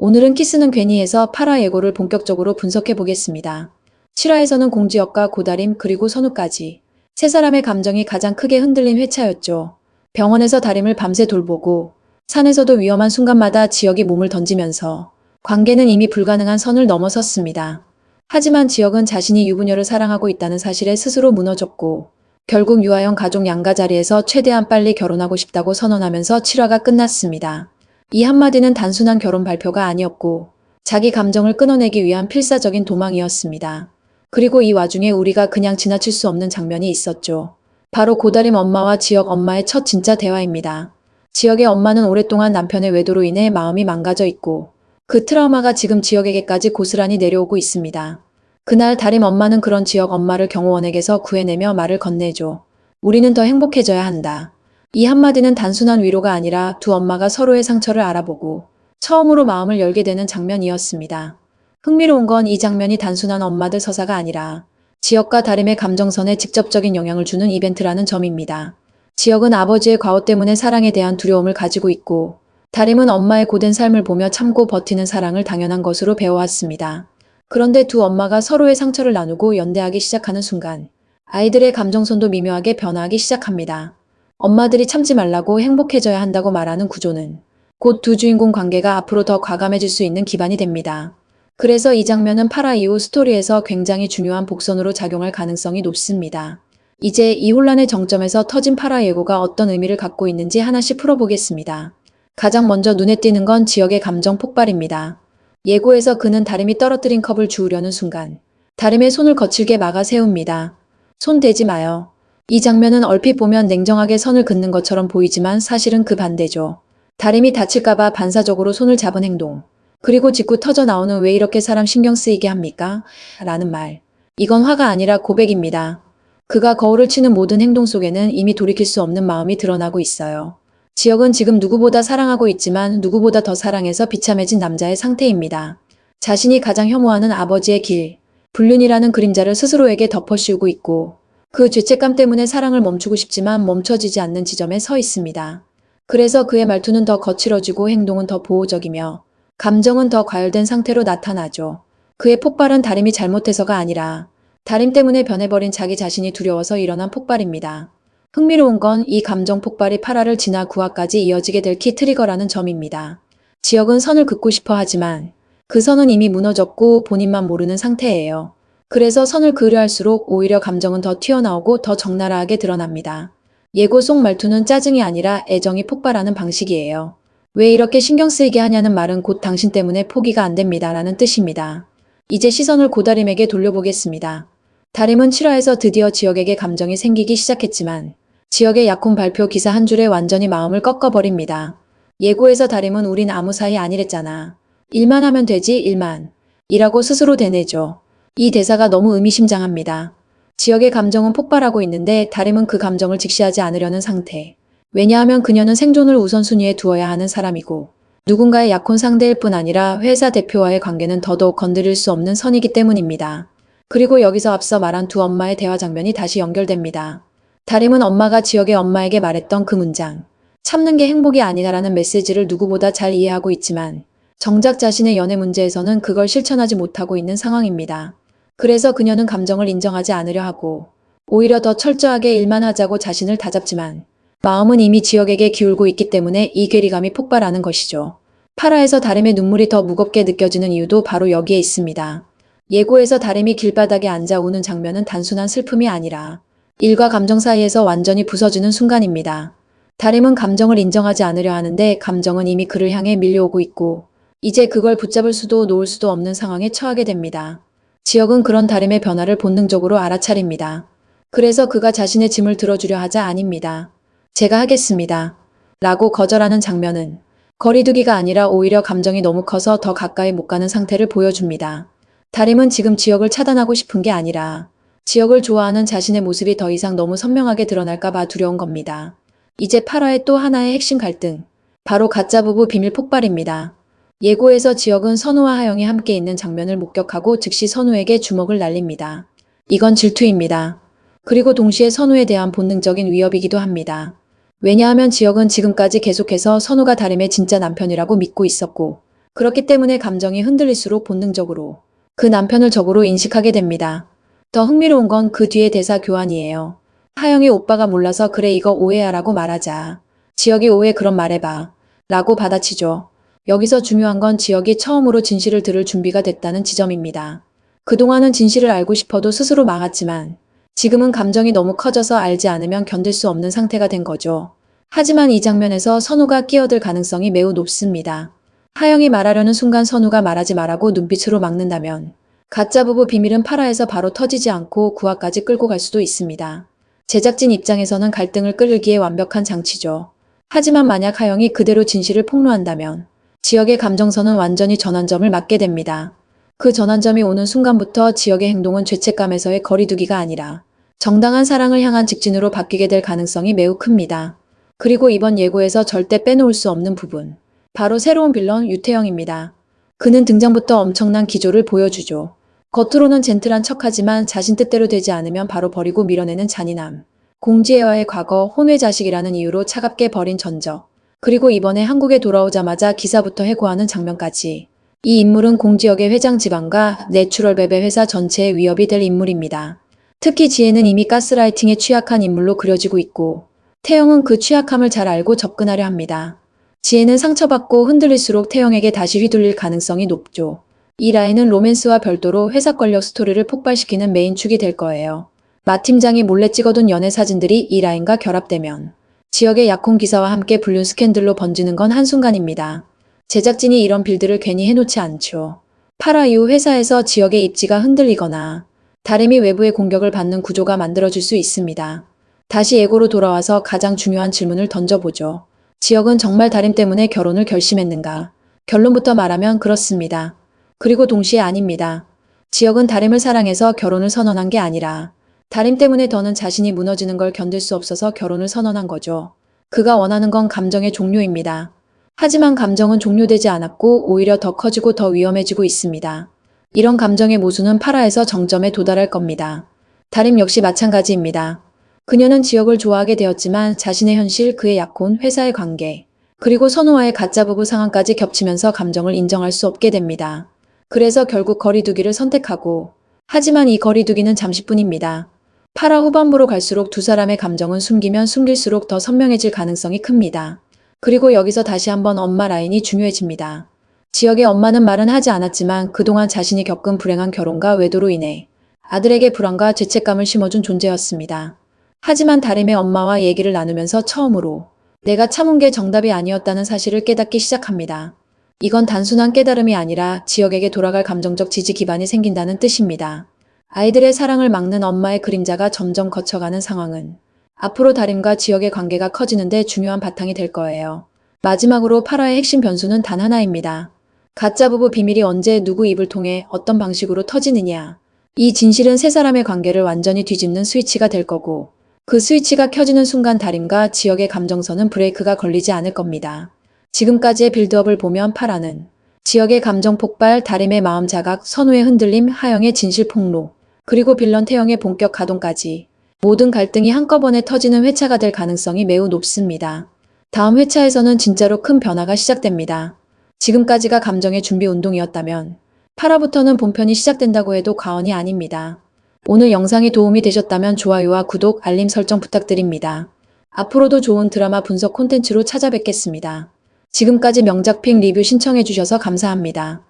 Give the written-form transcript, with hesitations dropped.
오늘은 키스는 괜히 해서 8화 예고를 본격적으로 분석해 보겠습니다. 7화에서는 공지혁과 고다림 그리고 선우까지 세 사람의 감정이 가장 크게 흔들린 회차였죠. 병원에서 다림을 밤새 돌보고 산에서도 위험한 순간마다 지혁이 몸을 던지면서 관계는 이미 불가능한 선을 넘어섰습니다. 하지만 지혁은 자신이 유부녀를 사랑하고 있다는 사실에 스스로 무너졌고 결국 유아형 가족 양가 자리에서 최대한 빨리 결혼하고 싶다고 선언하면서 7화가 끝났습니다. 이 한마디는 단순한 결혼 발표가 아니었고 자기 감정을 끊어내기 위한 필사적인 도망이었습니다. 그리고 이 와중에 우리가 그냥 지나칠 수 없는 장면이 있었죠. 바로 고다림 엄마와 지혁 엄마의 첫 진짜 대화입니다. 지혁의 엄마는 오랫동안 남편의 외도로 인해 마음이 망가져 있고 그 트라우마가 지금 지혁에게까지 고스란히 내려오고 있습니다. 그날 다림 엄마는 그런 지혁 엄마를 경호원에게서 구해내며 말을 건네죠. 우리는 더 행복해져야 한다. 이 한마디는 단순한 위로가 아니라 두 엄마가 서로의 상처를 알아보고 처음으로 마음을 열게 되는 장면이었습니다. 흥미로운 건 이 장면이 단순한 엄마들 서사가 아니라 지혁과 다림의 감정선에 직접적인 영향을 주는 이벤트라는 점입니다. 지혁은 아버지의 과오 때문에 사랑에 대한 두려움을 가지고 있고 다림은 엄마의 고된 삶을 보며 참고 버티는 사랑을 당연한 것으로 배워왔습니다. 그런데 두 엄마가 서로의 상처를 나누고 연대하기 시작하는 순간 아이들의 감정선도 미묘하게 변화하기 시작합니다. 엄마들이 참지 말라고 행복해져야 한다고 말하는 구조는 곧 두 주인공 관계가 앞으로 더 과감해질 수 있는 기반이 됩니다. 그래서 이 장면은 8화 이후 스토리에서 굉장히 중요한 복선으로 작용할 가능성이 높습니다. 이제 이 혼란의 정점에서 터진 8화 예고가 어떤 의미를 갖고 있는지 하나씩 풀어보겠습니다. 가장 먼저 눈에 띄는 건 지혁의 감정 폭발입니다. 예고에서 그는 다림이 떨어뜨린 컵을 주우려는 순간 다림의 손을 거칠게 막아 세웁니다. 손 대지 마요. 이 장면은 얼핏 보면 냉정하게 선을 긋는 것처럼 보이지만 사실은 그 반대죠. 다림이 다칠까봐 반사적으로 손을 잡은 행동. 그리고 직구 터져 나오는 왜 이렇게 사람 신경 쓰이게 합니까? 라는 말. 이건 화가 아니라 고백입니다. 그가 거울을 치는 모든 행동 속에는 이미 돌이킬 수 없는 마음이 드러나고 있어요. 지혁은 지금 누구보다 사랑하고 있지만 누구보다 더 사랑해서 비참해진 남자의 상태입니다. 자신이 가장 혐오하는 아버지의 길, 불륜이라는 그림자를 스스로에게 덮어씌우고 있고 그 죄책감 때문에 사랑을 멈추고 싶지만 멈춰지지 않는 지점에 서 있습니다. 그래서 그의 말투는 더 거칠어지고 행동은 더 보호적이며 감정은 더 과열된 상태로 나타나죠. 그의 폭발은 다림이 잘못해서가 아니라 다림 때문에 변해버린 자기 자신이 두려워서 일어난 폭발입니다. 흥미로운 건 이 감정 폭발이 8화를 지나 9화까지 이어지게 될 키 트리거라는 점입니다. 지혁은 선을 긋고 싶어 하지만 그 선은 이미 무너졌고 본인만 모르는 상태예요. 그래서 선을 그으려 할수록 오히려 감정은 더 튀어나오고 더 적나라하게 드러납니다. 예고 속 말투는 짜증이 아니라 애정이 폭발하는 방식이에요. 왜 이렇게 신경 쓰이게 하냐는 말은 곧 당신 때문에 포기가 안 됩니다. 라는 뜻입니다. 이제 시선을 고다림에게 돌려보겠습니다. 다림은 7화에서 드디어 지혁에게 감정이 생기기 시작했지만 지혁의 약혼 발표 기사 한 줄에 완전히 마음을 꺾어버립니다. 예고에서 다림은 우린 아무 사이 아니랬잖아. 일만 하면 되지 일만. 이라고 스스로 되뇌죠. 이 대사가 너무 의미심장합니다. 지혁의 감정은 폭발하고 있는데 다림은 그 감정을 직시하지 않으려는 상태. 왜냐하면 그녀는 생존을 우선순위에 두어야 하는 사람이고 누군가의 약혼 상대일 뿐 아니라 회사 대표와의 관계는 더더욱 건드릴 수 없는 선이기 때문입니다. 그리고 여기서 앞서 말한 두 엄마의 대화 장면이 다시 연결됩니다. 다림은 엄마가 지혁의 엄마에게 말했던 그 문장. 참는 게 행복이 아니다라는 메시지를 누구보다 잘 이해하고 있지만 정작 자신의 연애 문제에서는 그걸 실천하지 못하고 있는 상황입니다. 그래서 그녀는 감정을 인정하지 않으려 하고 오히려 더 철저하게 일만 하자고 자신을 다잡지만 마음은 이미 지혁에게 기울고 있기 때문에 이 괴리감이 폭발하는 것이죠. 8화에서 다림의 눈물이 더 무겁게 느껴지는 이유도 바로 여기에 있습니다. 예고에서 다림이 길바닥에 앉아 우는 장면은 단순한 슬픔이 아니라 일과 감정 사이에서 완전히 부서지는 순간입니다. 다림은 감정을 인정하지 않으려 하는데 감정은 이미 그를 향해 밀려오고 있고 이제 그걸 붙잡을 수도 놓을 수도 없는 상황에 처하게 됩니다. 지혁은 그런 다림의 변화를 본능적으로 알아차립니다. 그래서 그가 자신의 짐을 들어주려 하자 아닙니다. 제가 하겠습니다. 라고 거절하는 장면은 거리두기가 아니라 오히려 감정이 너무 커서 더 가까이 못 가는 상태를 보여줍니다. 다림은 지금 지혁을 차단하고 싶은 게 아니라 지혁을 좋아하는 자신의 모습이 더 이상 너무 선명하게 드러날까봐 두려운 겁니다. 이제 8화의 또 하나의 핵심 갈등. 바로 가짜 부부 비밀 폭발입니다. 예고에서 지혁은 선우와 하영이 함께 있는 장면을 목격하고 즉시 선우에게 주먹을 날립니다. 이건 질투입니다. 그리고 동시에 선우에 대한 본능적인 위협이기도 합니다. 왜냐하면 지혁은 지금까지 계속해서 선우가 다림의 진짜 남편이라고 믿고 있었고 그렇기 때문에 감정이 흔들릴수록 본능적으로 그 남편을 적으로 인식하게 됩니다. 더 흥미로운 건 그 뒤의 대사 교환이에요. 하영이 오빠가 몰라서 그래 이거 오해야 라고 말하자. 지혁이 오해 그럼 말해봐. 라고 받아치죠. 여기서 중요한 건 지혁이 처음으로 진실을 들을 준비가 됐다는 지점입니다. 그동안은 진실을 알고 싶어도 스스로 막았지만 지금은 감정이 너무 커져서 알지 않으면 견딜 수 없는 상태가 된 거죠. 하지만 이 장면에서 선우가 끼어들 가능성이 매우 높습니다. 하영이 말하려는 순간 선우가 말하지 말라고 눈빛으로 막는다면 가짜 부부 비밀은 8화에서 바로 터지지 않고 9화까지 끌고 갈 수도 있습니다. 제작진 입장에서는 갈등을 끌기에 완벽한 장치죠. 하지만 만약 하영이 그대로 진실을 폭로한다면 지혁의 감정선은 완전히 전환점을 맞게 됩니다. 그 전환점이 오는 순간부터 지혁의 행동은 죄책감에서의 거리두기가 아니라 정당한 사랑을 향한 직진으로 바뀌게 될 가능성이 매우 큽니다. 그리고 이번 예고에서 절대 빼놓을 수 없는 부분. 바로 새로운 빌런 유태영입니다. 그는 등장부터 엄청난 기조를 보여주죠. 겉으로는 젠틀한 척하지만 자신 뜻대로 되지 않으면 바로 버리고 밀어내는 잔인함. 공지혜와의 과거, 혼외 자식이라는 이유로 차갑게 버린 전적. 그리고 이번에 한국에 돌아오자마자 기사부터 해고하는 장면까지. 이 인물은 공지혁의 회장 집안과 내추럴베베 회사 전체의 위협이 될 인물입니다. 특히 지혜는 이미 가스라이팅에 취약한 인물로 그려지고 있고 태영은 그 취약함을 잘 알고 접근하려 합니다. 지혜는 상처받고 흔들릴수록 태영에게 다시 휘둘릴 가능성이 높죠. 이 라인은 로맨스와 별도로 회사 권력 스토리를 폭발시키는 메인축이 될 거예요. 마 팀장이 몰래 찍어둔 연애 사진들이 이 라인과 결합되면 지역의 약혼 기사와 함께 불륜 스캔들로 번지는 건 한순간입니다. 제작진이 이런 빌드를 괜히 해놓지 않죠. 8화 이후 회사에서 지역의 입지가 흔들리거나 다림이 외부의 공격을 받는 구조가 만들어질 수 있습니다. 다시 예고로 돌아와서 가장 중요한 질문을 던져보죠. 지역은 정말 다림 때문에 결혼을 결심했는가? 결론부터 말하면 그렇습니다. 그리고 동시에 아닙니다. 지역은 다림을 사랑해서 결혼을 선언한 게 아니라 다림 때문에 더는 자신이 무너지는 걸 견딜 수 없어서 결혼을 선언한 거죠. 그가 원하는 건 감정의 종료입니다. 하지만 감정은 종료되지 않았고 오히려 더 커지고 더 위험해지고 있습니다. 이런 감정의 모순은 8화에서 정점에 도달할 겁니다. 다림 역시 마찬가지입니다. 그녀는 지역을 좋아하게 되었지만 자신의 현실, 그의 약혼, 회사의 관계, 그리고 선우와의 가짜 부부 상황까지 겹치면서 감정을 인정할 수 없게 됩니다. 그래서 결국 거리두기를 선택하고 하지만 이 거리두기는 잠시뿐입니다. 8화 후반부로 갈수록 두 사람의 감정은 숨기면 숨길수록 더 선명해질 가능성이 큽니다. 그리고 여기서 다시 한번 엄마 라인이 중요해집니다. 지역의 엄마는 말은 하지 않았지만 그동안 자신이 겪은 불행한 결혼과 외도로 인해 아들에게 불안과 죄책감을 심어준 존재였습니다. 하지만 다림의 엄마와 얘기를 나누면서 처음으로 내가 참은 게 정답이 아니었다는 사실을 깨닫기 시작합니다. 이건 단순한 깨달음이 아니라 지역에게 돌아갈 감정적 지지 기반이 생긴다는 뜻입니다. 아이들의 사랑을 막는 엄마의 그림자가 점점 거쳐가는 상황은 앞으로 다림과 지역의 관계가 커지는데 중요한 바탕이 될 거예요. 마지막으로 8화의 핵심 변수는 단 하나입니다. 가짜 부부 비밀이 언제 누구 입을 통해 어떤 방식으로 터지느냐. 이 진실은 세 사람의 관계를 완전히 뒤집는 스위치가 될 거고 그 스위치가 켜지는 순간 다림과 지역의 감정선은 브레이크가 걸리지 않을 겁니다. 지금까지의 빌드업을 보면 8화는 지역의 감정 폭발, 다림의 마음 자각, 선우의 흔들림, 하영의 진실 폭로, 그리고 빌런 태영의 본격 가동까지 모든 갈등이 한꺼번에 터지는 회차가 될 가능성이 매우 높습니다. 다음 회차에서는 진짜로 큰 변화가 시작됩니다. 지금까지가 감정의 준비 운동이었다면 8화부터는 본편이 시작된다고 해도 과언이 아닙니다. 오늘 영상이 도움이 되셨다면 좋아요와 구독, 알림 설정 부탁드립니다. 앞으로도 좋은 드라마 분석 콘텐츠로 찾아뵙겠습니다. 지금까지 명작픽 리뷰 신청해주셔서 감사합니다.